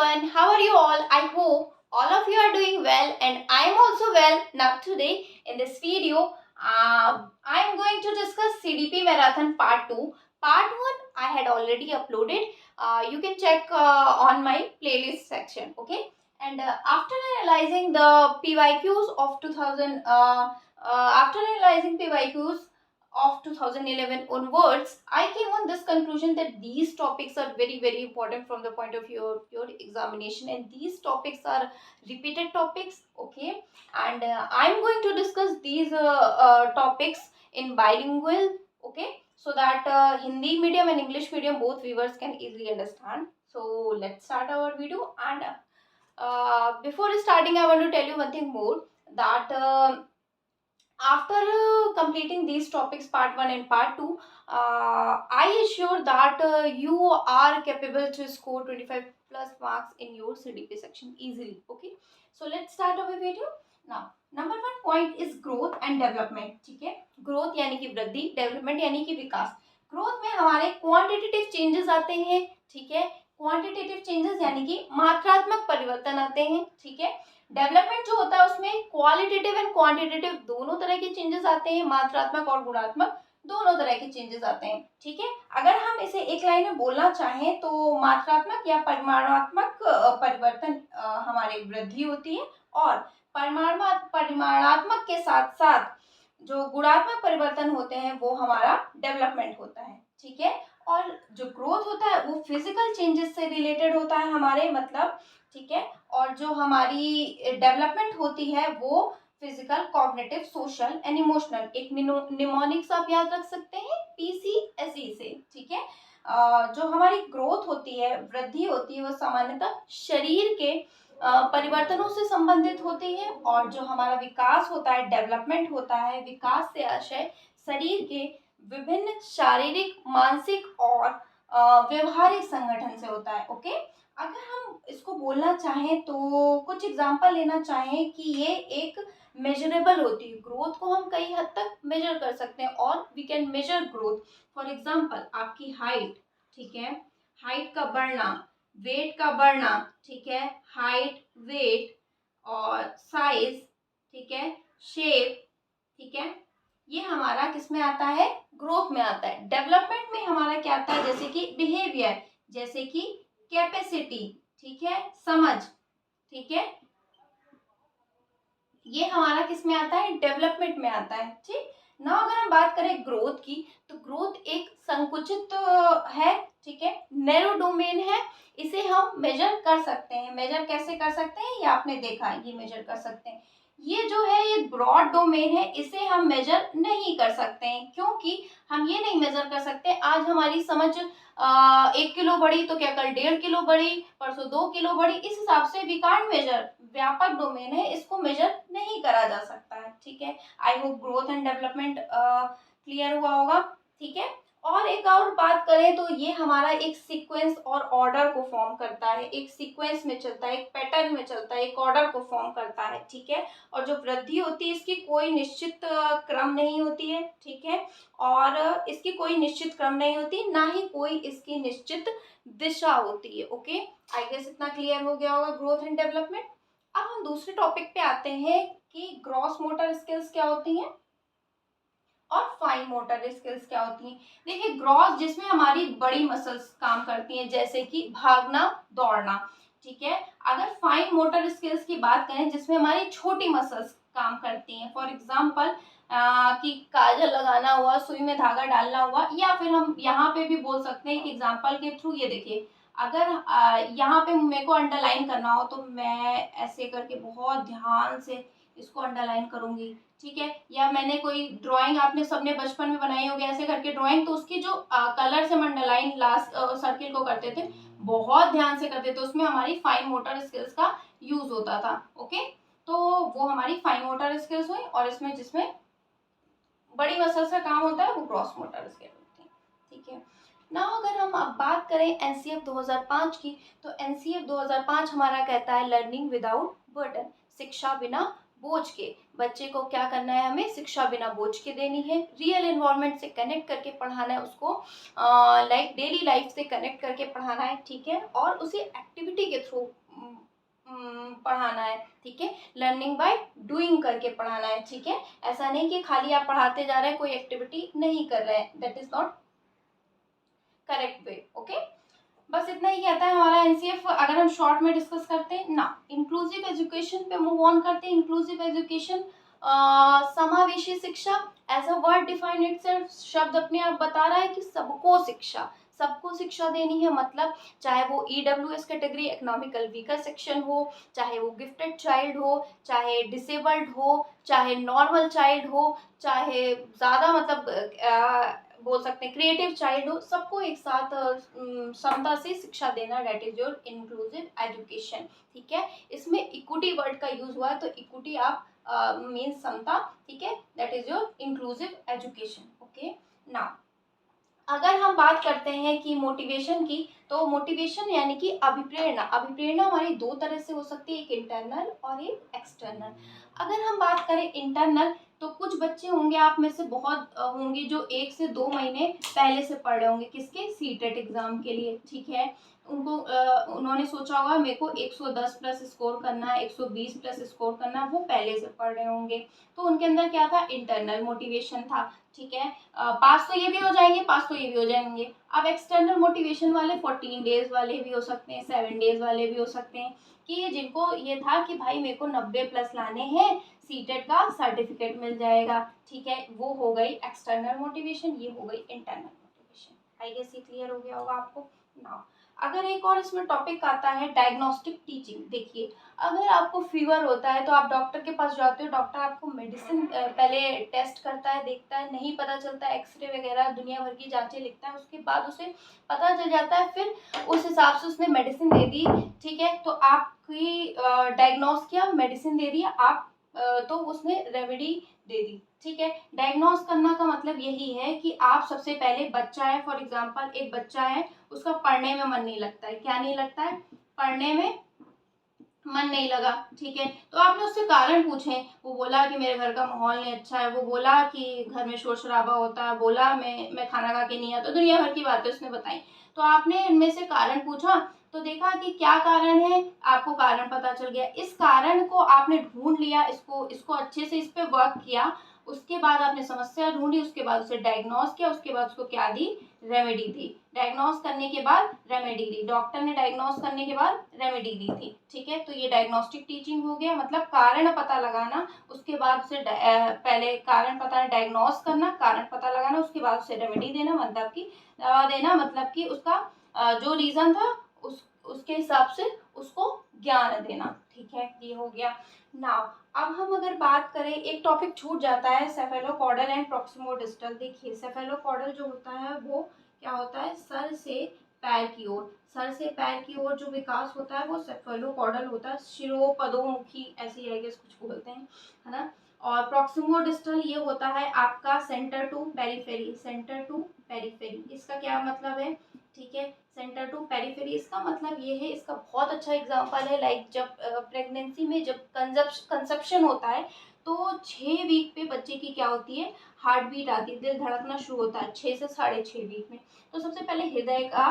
everyone, how are you all? I hope all of you are doing well and I am also well. Now today in this video, I am going to discuss CDP Marathon Part 2. Part 1 I had already uploaded. You can check on my playlist section, okay? And after analyzing the PYQs of 2000, after analyzing PYQs of 2011 onwards, I came on this conclusion that these topics are very important from the point of view of your examination, and these topics are repeated topics, okay? And I'm going to discuss these topics in bilingual, okay, so that Hindi medium and English medium both viewers can easily understand. So let's start our video. And before starting, I want to tell you one thing more, that after completing these topics part 1 and part 2, I assure that you are capable to score 25 plus marks in your CDP section easily, okay? So let's start our video now. Number 1 point is growth and development, ठीक है? Growth यानी कि वृद्धि, development यानी कि विकास. Growth में हमारे quantitative changes आते हैं, ठीक है? क्वांटिटेटिव चेंजेस यानी कि मात्रात्मक परिवर्तन आते हैं, ठीक है? डेवलपमेंट जो होता है उसमें क्वालिटेटिव एंड क्वांटिटेटिव दोनों तरह के चेंजेस आते हैं, मात्रात्मक और गुणात्मक दोनों तरह के चेंजेस आते हैं, ठीक है? अगर हम इसे एक लाइन में बोलना चाहें तो मात्रात्मक या परिमाणात्मक परिवर्तन हमारी वृद्धि होती है, और परिमाणात्मक के साथ साथ जो गुणात्मक परिवर्तन होते हैं वो हमारा डेवलपमेंट होता है, ठीक है? और जो ग्रोथ होता है वो फिजिकल चेंजेस से रिलेटेड होता है हमारे, मतलब, ठीक है? और जो हमारी डेवलपमेंट होती है वो physical, cognitive, social and emotional, एक निमोनिक्स आप याद रख सकते हैं PCSE से, ठीक है? जो हमारी ग्रोथ होती है, वृद्धि होती है, वो सामान्यतः शरीर के परिवर्तनों से संबंधित होती है, और जो हमारा विकास होता है, डेवलपमेंट होता है, विकास से आशय शरीर के विभिन्न शारीरिक, मानसिक और व्यवहारिक संगठन से होता है, ओके? अगर हम इसको बोलना चाहें तो कुछ एग्जांपल लेना चाहें कि ये एक मेजरेबल होती है, ग्रोथ को हम कई हद तक मेजर कर सकते हैं, और we can measure growth. For example आपकी हाइट, ठीक है? हाइट का बढ़ना, वेट का बढ़ना, ठीक है? हाइट, वेट और साइज, ठीक है? शेप, ठीक है? ये हमारा किस में आता है? ग्रोथ में आता है. डेवलपमेंट में हमारा क्या आता है? जैसे कि बिहेवियर, जैसे कि कैपेसिटी, ठीक है? समझ, ठीक है? ये हमारा किस में आता है? डेवलपमेंट में आता है, ठीक ना? अगर हम बात करें ग्रोथ की, तो ग्रोथ एक संकुचित है, ठीक है? नैरो डोमेन है. इसे हम मेजर कर सकते हैं. मेजर कैसे कर सकते हैं? ये आपने देखा है, ये मेजर कर सकते हैं. ये जो है ये ब्रॉड डोमेन है, इसे हम मेजर नहीं कर सकते हैं, क्योंकि हम ये नहीं मेजर कर सकते आज हमारी समझ 1 किलो बढ़ी तो क्या कल 1.5 किलो बढ़ी, परसों 2 किलो बढ़ी, इस हिसाब से वी कांट मेजर. व्यापक डोमेन है, इसको मेजर नहीं करा जा सकता है, ठीक है? I hope growth and development clear हुआ होगा, ठीक है? और एक और बात करें तो ये हमारा एक सीक्वेंस और ऑर्डर को फॉर्म करता है, एक सीक्वेंस में चलता है, एक पैटर्न में चलता है, एक ऑर्डर को फॉर्म करता है, ठीक है? और जो वृद्धि होती है इसकी कोई निश्चित क्रम नहीं होती है, ठीक है? और इसकी कोई निश्चित क्रम नहीं होती, ना ही कोई इसकी निश्चित दिशा होती है, ओके? आई गेस इतना क्लियर हो गया होगा ग्रोथ एंड डेवलपमेंट. अब हम दूसरे टॉपिक पे आते हैं कि ग्रॉस मोटर स्किल्स क्या होती हैं और फाइन मोटर स्किल्स क्या होती हैं. देखिए, ग्रॉस जिसमें हमारी बड़ी मसल्स काम करती हैं, जैसे कि भागना, दौड़ना, ठीक है? अगर फाइन मोटर स्किल्स की बात करें जिसमें हमारी छोटी मसल्स काम करती हैं, फॉर एग्जांपल कि काजल लगाना हुआ, सुई में धागा डालना हुआ, या फिर हम यहाँ पे भी बोल सकते हैं कि एग्जांपल के थ्रू, ये देखिए, अगर यहाँ पे मेरे को अंडरलाइन करना हो तो मैं ऐसे करके बहुत ध्यान से इसको अंडरलाइन करूंगी, ठीक है? या मैंने कोई ड्राइंग, आपने सबने बचपन में बनाई होगी ऐसे करके ड्राइंग, तो उसकी जो कलर से अंडरलाइन लास्ट सर्किल को करते थे, बहुत ध्यान से करते थे, उसमें हमारी फाइन मोटर स्किल्स का यूज होता था, ओके? तो वो हमारी फाइन मोटर स्किल्स हुई, और इसमें जिसमें बड़ी मसल्स का काम होता है वो ग्रॉस मोटर स्किल होती है, ठीक है? ना अगर हम अब बात करें एनसीएफ 2005 की, तो एनसीएफ 2005 हमारा कहता है लर्निंग विदाउट बर्डन, शिक्षा बिना बोझ के, बच्चे को क्या करना है, हमें शिक्षा बिना बोझ के देनी है, रियल एनवायरनमेंट से कनेक्ट करके पढ़ाना है उसको, लाइक डेली लाइफ से कनेक्ट करके पढ़ाना है, ठीक है, और उसे एक्टिविटी के थ्रू पढ़ाना है, ठीक है, लर्निंग बाय डूइंग करके पढ़ाना है, ठीक है। ऐसा नहीं कि खाली आप पढ़ाते जा रहे हैं, कोई एक्टिविटी नहीं कर रहे हैं, that is not correct way, okay. बस इतना ही कहता है हमारा एनसीएफ। अगर हम शॉर्ट में डिस्कस करते हैं ना, इंक्लूसिव एजुकेशन पे मूव ऑन करते हैं। इंक्लूसिव एजुकेशन, समावेशी शिक्षा, as a word define itself, शब्द अपने आप बता रहा है कि सबको शिक्षा देनी है, मतलब चाहे वो EWS category economical weaker section हो, चाहे वो गिफ्टेड चाइल्ड हो, चाहे डिसेबल्ड हो, चाहे नॉर्मल चाइल्ड हो, चाहे ज़्यादा मतलब बोल सकते हैं क्रिएटिव चाइल्ड हो, सबको एक साथ समता से शिक्षा देना, that is your inclusive education, ठीक है। इसमें इक्विटी वर्ड का यूज हुआ है, तो इक्विटी आप मीन्स समता, ठीक है, that is your inclusive education, okay. Now अगर हम बात करते हैं कि मोटिवेशन की, तो मोटिवेशन यानी कि अभिप्रेरणा। अभिप्रेरणा हमारी दो तरह से हो सकती है, एक इंटरनल और एक एक्सटर्नल। अगर हम बात करें इंटरनल, तो कुछ बच्चे होंगे आप में से बहुत होंगे जो 1 से 2 महीने पहले से पढ़ रहे होंगे, किसके, सीटेट एग्जाम के लिए, ठीक है। उनको उन्होंने सोचा होगा मेरे को 110 प्लस स्कोर करना है, 120 प्लस स्कोर करना है, वो पहले से पढ़ रहे होंगे, तो उनके अंदर क्या था, इंटरनल मोटिवेशन था, ठीक है। पास तो ये भी हो जाएंगे, पास तो ये भी हो जाएंगे। अब एक्सटर्नल मोटिवेशन वाले 14 डेज वाले भी हो सकते हैं, 7 डेज वाले भी हो सकते हैं, कि जिनको ये था कि भाई मेरे को 90 प्लस लाने हैं, सीटेट का सर्टिफिकेट मिल जाएगा, ठीक है, वो हो गई एक्सटर्नल मोटिवेशन, ये हो गई इंटरनल मोटिवेशन। आई गेस ये क्लियर हो गया होगा आपको। नाउ अगर एक और इसमें टॉपिक आता है डायग्नोस्टिक टीचिंग। देखिए, अगर आपको फीवर होता है तो आप डॉक्टर के पास जाते हो, डॉक्टर आपको मेडिसिन पहले टेस्ट करता है, देखता है, नहीं पता चलता है, एक्सरे वगैरह दुनिया भर की जांचें लिखता है, उसके बाद उसे पता चल जाता है, फिर उस हिसाब से उसने मेडिसिन दे दी, ठीक है, तो आपकी डायग्नोस किया, मेडिसिन दे दी, आप तो उसने रेमेडी दे दी, ठीक है। डायग्नोस करना का मतलब यही है कि आप सबसे पहले, बच्चा है, फॉर एग्जांपल एक बच्चा है, उसका पढ़ने में मन नहीं लगता है, क्या नहीं लगता है, पढ़ने में मन नहीं लगा, ठीक है, तो आपने उससे कारण पूछे, वो बोला कि मेरे घर का माहौल नहीं अच्छा है, वो बोला कि घर में शोर शराबा होता है, बोला मैं खाना खा के नहीं आता, दुनिया भर की बातें उसने बताई, तो आपने इनमें से कारण पूछा, तो देखा कि क्या कारण है, आपको कारण पता चल गया, इस कारण को आपने ढूंढ लिया, इसको इसको अच्छे से इस पे वर्क किया, उसके बाद आपने समस्या ढूंढी, उसके बाद उसे डायग्नोस किया, उसके बाद उसको क्या दी, रेमेडी दी, डायग्नोस करने के बाद रेमेडी दी, डॉक्टर ने डायग्नोस करने के बाद रेमेडी दी थी, ठीक है। तो ये डायग्नोस्टिक टीचिंग हो गया, मतलब कारण पता लगाना, उसके बाद उसे पहले कारण पता डायग्नोस करना, कारण पता लगाना, उसके बाद उसे रेमेडी देना, मतलब कि दवा देना, मतलब कि उसका जो रीजन था उसके हिसाब से उसको ज्ञान देना, ठीक है, ये हो गया। नाउ अब हम अगर बात करें, एक टॉपिक छूट जाता है, सेफेलोकॉडल एंड प्रॉक्सिमोडिस्टल। देखिए, सेफेलोकॉडल जो होता है वो क्या होता है, सर से पैर की ओर, सर से पैर की ओर जो विकास होता है वो सेफेलोकॉडल होता है, शिरोपदोमुखी ऐसी आई गेस कुछ बोलते हैं, है ना। और प्रॉक्सिमोडिस्टल ये होता है आपका centre to periphery, centre to periphery, इसका क्या मतलब है, ठीक है, सेंटर टू पेरिफेरी, इसका मतलब ये है, इसका बहुत अच्छा एग्जांपल है, लाइक जब प्रेगनेंसी में जब कंसेप्शन होता है, तो 6 वीक पे बच्चे की क्या होती है, हार्ट बीट आती है, दिल धड़कना शुरू होता है 6 से 6.5 वीक में, तो सबसे पहले हृदय का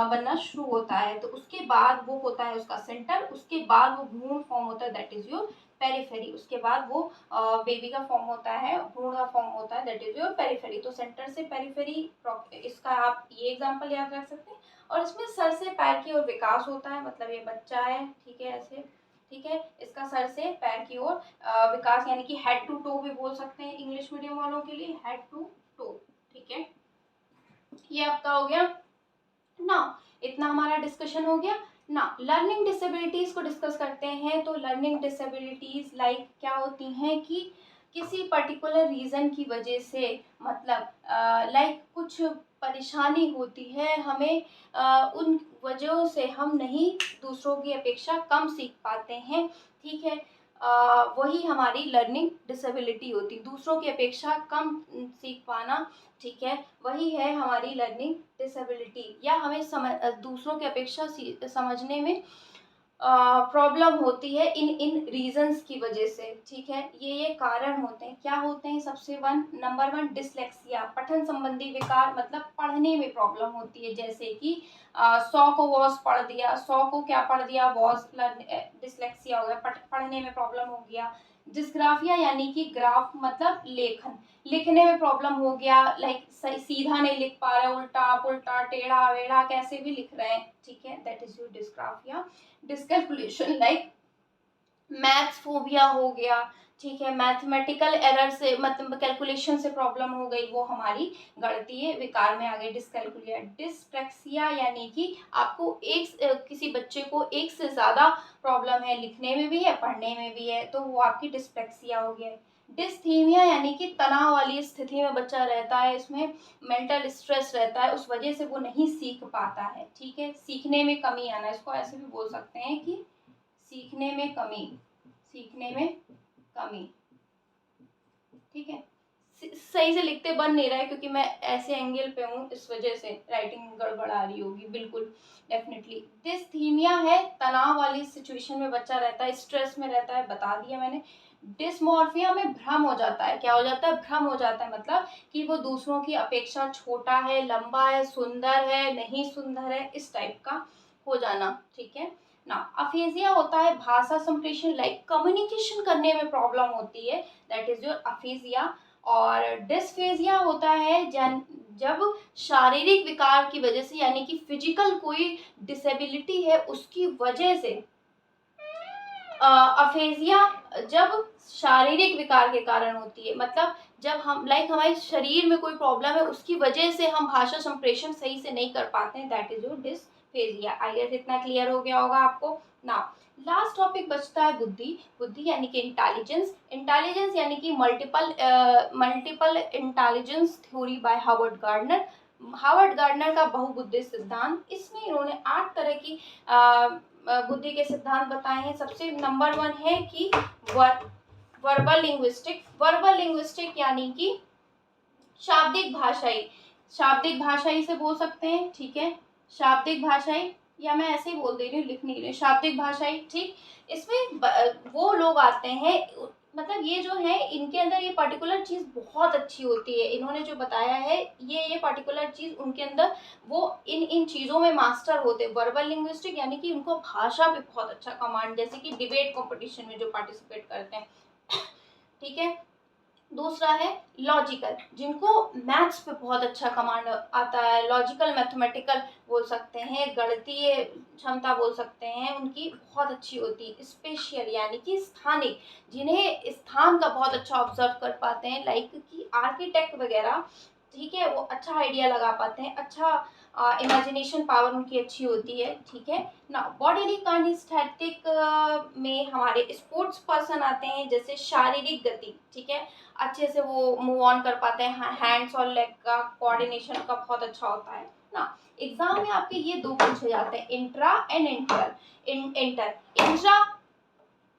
बनना शुरू होता है, तो उसके बाद वो होता है उसका सेंटर, उसके बाद वो भ्रूण फॉर्म होता है, दैट इज योर पेरिफेरी, उसके बाद वो बेबी का फॉर्म होता है, भ्रूण का फॉर्म होता है, दैट इज योर पेरिफेरी। तो सेंटर से पेरिफेरी, इसका आप ये एग्जांपल याद रख सकते हैं। और इसमें सर से पैर की ओर विकास होता है, मतलब ये बच्चा है, ठीक है, ऐसे, ठीक है, इसका सर से पैर की ओर विकास, यानी कि हेड टू टो भी बोल सकते हैं इंग्लिश मीडियम वालों के लिए, हेड टू टो, ठीक है, ये आपका हो गया ना। इतना हमारा डिस्कशन हो गया ना। लर्निंग डिसेबिलिटीज को डिस्कस करते हैं, तो लर्निंग डिसेबिलिटीज लाइक क्या होती हैं कि किसी पर्टिकुलर रीजन की वजह से, मतलब लाइक कुछ परेशानी होती है हमें, उन वजहों से हम नहीं, दूसरों की अपेक्षा कम सीख पाते हैं, ठीक है, वही हमारी लर्निंग डिसेबिलिटी होती, दूसरों की अपेक्षा कम सीख पाना, ठीक है, वही है हमारी लर्निंग डिसेबिलिटी, या हमें दूसरों की अपेक्षा समझने में प्रॉब्लम होती है इन इन रीजंस की वजह से, ठीक है। ये कारण होते हैं, क्या होते हैं? सबसे नंबर वन डिसलेक्सिया, पठन संबंधी विकार, मतलब पढ़ने में प्रॉब्लम होती है, जैसे कि 100 को वॉस पढ़ दिया, 100 को क्या पढ़ दिया, वॉस, डिसलेक्सिया हो गया, पढ़ने में प्रॉब्लम हो गया। डिस्ग्राफिया यानी कि ग्राफ मतलब लेखन, लिखने में प्रॉब्लम हो गया, लाइक सीधा नहीं लिख पा रहे, उल्टा पुल्टा टेढ़ा वेढ़ा कैसे भी लिख रहे हैं, ठीक है, that is your dysgraphia. Dyscalculation like maths phobia हो गया, ठीक है, मैथमेटिकल एरर से मतलब कैलकुलेशन से प्रॉब्लम हो गई, वो हमारी गणितीय विकार में आ गई, डिस्कैलकुलिया। डिस्प्रैक्सिया यानी कि आपको किसी बच्चे को एक से ज़्यादा प्रॉब्लम है, लिखने में भी है पढ़ने में भी है, तो वो आपकी डिस्प्रैक्सिया हो गया। डिस्थीमिया यानी कि तनाव वाली स्थिति में बच्चा रहता है, इसमें मेंटल स्ट्रेस रहता है, उस वजह से वो नहीं सीख पाता है, ठीक है, सीखने में कमी आना, इसको ऐसे भी बोल सकते हैं कि सीखने में कमी, सीखने में कमी, ठीक है। सही से लिखते बन नहीं रहा है क्योंकि मैं ऐसे एंगल पे हूँ, इस वजह से राइटिंग गड़बड़ आ रही होगी, बिल्कुल डेफिनेटली। डिस्थीमिया है, तनाव वाली सिचुएशन में बच्चा रहता है, स्ट्रेस में रहता है, बता दिया मैंने। डिस्मॉर्फिया में भ्रम हो जाता है, क्या हो जाता है? भ्रम हो जाता है, मतलब कि वो दूसरों की अपेक्षा छोटा है, लंबा है, सुंदर है, नहीं सुंदर है, इस टाइप का हो जाना, ठीक है ना। अफेजिया होता है भाषा संप्रेषण, लाइक कम्युनिकेशन करने में प्रॉब्लम होती है, दैट इज योर अफेजिया। और डिस्फेजिया होता है जब शारीरिक विकार की वजह से, यानी कि फिजिकल कोई डिसेबिलिटी है उसकी वजह से, अफेजिया जब शारीरिक विकार के कारण होती है, मतलब जब हम हमारे शरीर में कोई प्रॉब्लम है उसकी वजह से हम भाषा संप्रेषण सही से नहीं कर पाते हैं, that is your dysphagia. I guess इतना क्लियर हो गया होगा आपको ना। लास्ट टॉपिक बचता है बुद्धि। बुद्धि यानी कि इंटेलिजेंस। इंटेलिजेंस यानी कि multiple intelligence theory by Harvard gardener. Harvard gardener का बहुबुद्धि सिद्धांत, इसमें इन्होंने 8 तरह की बुद्धि के सिद्धांत बताए हैं। सबसे नंबर 1 है कि वर्बल लिंग्विस्टिक। वर्बल लिंग्विस्टिक यानी कि शाब्दिक भाषाई, शाब्दिक भाषाई से बोल सकते हैं, ठीक है, शाब्दिक भाषाई, या मैं ऐसे ही बोल दे रही हूँ, लिख नहीं रही हूँ, शाब्दिक भाषाई, ठीक। इसमें वो लोग आते हैं, मतलब ये जो है इनके अंदर ये पर्टिकुलर चीज़ बहुत अच्छी होती है, इन्होंने जो बताया है ये पर्टिकुलर चीज़ उनके अंदर, वो इन चीज़ों में मास्टर होते हैं। वर्बल लिंग्विस्टिक यानी कि उनको भाषा पे बहुत अच्छा कमांड, जैसे कि डिबेट कंपटीशन में जो पार्टिसिपेट करते हैं, ठीक है। दूसरा है लॉजिकल, जिनको मैथ्स पे बहुत अच्छा कमांड आता है, लॉजिकल मैथमेटिकल बोल सकते हैं, गणितीय क्षमता बोल सकते हैं, उनकी बहुत अच्छी होती है। स्पेशियल यानी कि स्थानिक, जिन्हें स्थान का बहुत अच्छा ऑब्जर्व कर पाते हैं, लाइक कि आर्किटेक्ट वगैरह, ठीक है, वो अच्छा आइडिया लगा पाते हैं, अच्छा इमेजिनेशन पावर उनकी अच्छी होती है, ठीक है ना। बॉडी काइनेस्थेटिक में हमारे स्पोर्ट्स पर्सन आते हैं, जैसे शारीरिक गति, ठीक है, अच्छे से वो मूव ऑन कर पाते हैं, हैंड्स और लेग का कोऑर्डिनेशन का बहुत अच्छा होता है ना। एग्जाम में आपके ये 2 पूछे जाते हैं, intra and inter. Intra,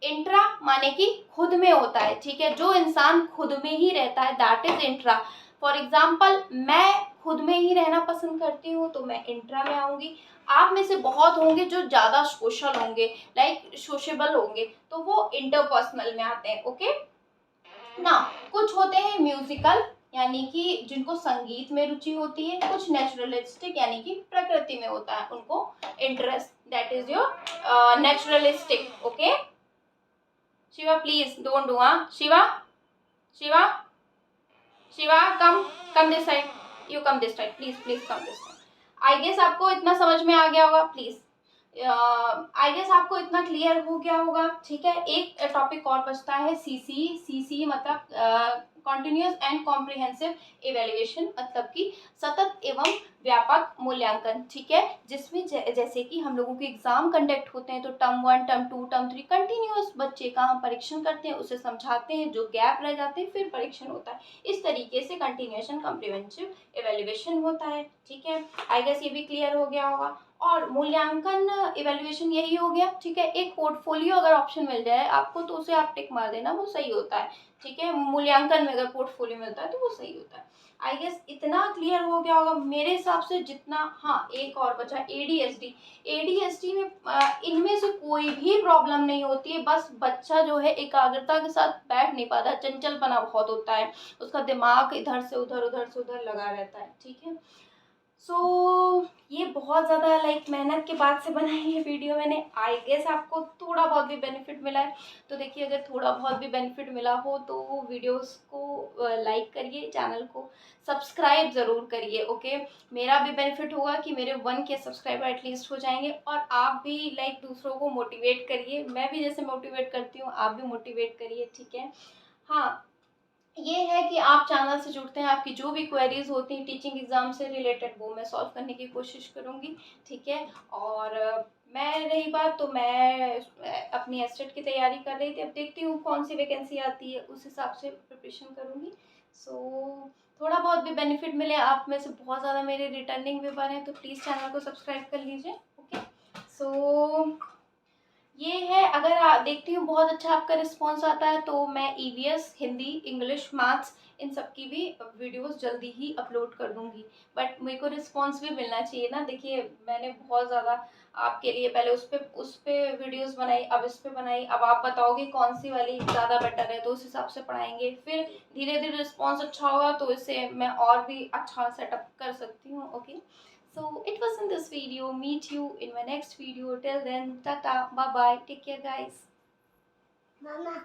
intra माने कि खुद में होता है, ठीक है, जो इंसान खुद में ही रहता है, that is intra. For example, मैं खुद में ही रहना पसंद करती हूँ तो मैं इंट्रा में आऊंगी। आप में से बहुत होंगे जो ज्यादा सोशल होंगे, लाइक सोशेबल होंगे, तो वो इंटरपर्सनल में आते हैं, ओके ना। कुछ होते हैं म्यूजिकल, यानी कि जिनको संगीत में रुचि होती है। कुछ नेचुरलिस्टिक यानी कि प्रकृति में होता है उनको interest, that is your naturalistic, okay. Shiva please don't do, Shiva, Shiva, Shiva come this side, you come this side, please please come this side. I guess आपको इतना समझ में आ गया होगा, प्लीज आई गेस आपको इतना क्लियर हो गया होगा, ठीक है। एक टॉपिक और बचता है सीसी। सीसी मतलब कॉन्टिन्यूस एंड कॉम्प्रिहेंसिव इवेल्युएशन, मतलब कि सतत एवं व्यापक मूल्यांकन, ठीक है, जिसमें जैसे कि हम लोगों के एग्जाम कंडक्ट होते हैं तो टर्म 1, टर्म 2, टर्म 3 कंटिन्यूस बच्चे का हम परीक्षण करते हैं, उसे समझाते हैं, जो गैप रह जाते हैं फिर परीक्षण होता है। इस तरीके से कंटिन्यूएशन कॉम्प्रिहेंसिव इवेल्युएशन होता है, ठीक है। आई गेस ये भी क्लियर हो गया होगा। और मूल्यांकन इवैल्यूएशन यही हो गया, ठीक है। एक पोर्टफोलियो अगर ऑप्शन मिल जाए आपको तो उसे आप टिक मार देना, वो सही होता है, ठीक है। मूल्यांकन में अगर पोर्टफोलियो मिलता है तो वो सही होता है। आई गेस इतना क्लियर हो गया होगा मेरे हिसाब से जितना। हाँ, एक और बचा एडीएसडी। एडीएसडी में इनमें से कोई भी प्रॉब्लम नहीं होती है, बस बच्चा जो है एकाग्रता के साथ बैठ नहीं पाता, चंचलपना बहुत होता है, उसका दिमाग इधर से उधर लगा रहता है, ठीक है। ये बहुत ज़्यादा लाइक मेहनत के बाद से बनाई है वीडियो मैंने। आई गेस आपको थोड़ा बहुत भी बेनिफिट मिला है, तो देखिए अगर थोड़ा बहुत भी बेनिफिट मिला हो तो वीडियोस को लाइक करिए, चैनल को सब्सक्राइब ज़रूर करिए, ओके। मेरा भी बेनिफिट होगा कि मेरे 1K सब्सक्राइबर एटलीस्ट हो जाएंगे, और आप भी लाइक दूसरों को मोटिवेट करिए, मैं भी जैसे मोटिवेट करती हूँ आप भी मोटिवेट करिए, ठीक है। हाँ, ये है कि आप चैनल से जुड़ते हैं, आपकी जो भी क्वेरीज होती हैं टीचिंग एग्जाम से रिलेटेड वो मैं सॉल्व करने की कोशिश करूँगी, ठीक है। और मैं रही बात तो मैं अपनी एस्टेट की तैयारी कर रही थी, अब देखती हूँ कौन सी वैकेंसी आती है उस हिसाब से प्रिपरेशन करूँगी। थोड़ा बहुत भी बेनिफिट मिले, आप में से बहुत ज़्यादा मेरे रिटर्निंग व्यूअर हैं तो प्लीज़ चैनल को सब्सक्राइब कर लीजिए, ओके। ये है, अगर देखती हूँ बहुत अच्छा आपका रिस्पांस आता है तो मैं ईवीएस, हिंदी, इंग्लिश, मैथ्स इन सब की भी वीडियोस जल्दी ही अपलोड कर दूंगी। बट मेरे को रिस्पांस भी मिलना चाहिए ना। देखिए मैंने बहुत ज़्यादा आपके लिए पहले उस पे वीडियोस बनाई, अब इस पे बनाई, अब आप बताओगे कौन सी वाली ज़्यादा बेटर है तो उस हिसाब से पढ़ाएंगे, फिर धीरे धीरे रिस्पॉन्स अच्छा होगा तो इससे मैं और भी अच्छा सेटअप कर सकती हूँ, okay. So it was in this video. Meet you in my next video. Till then, tata, bye bye. Take care, guys. Mama.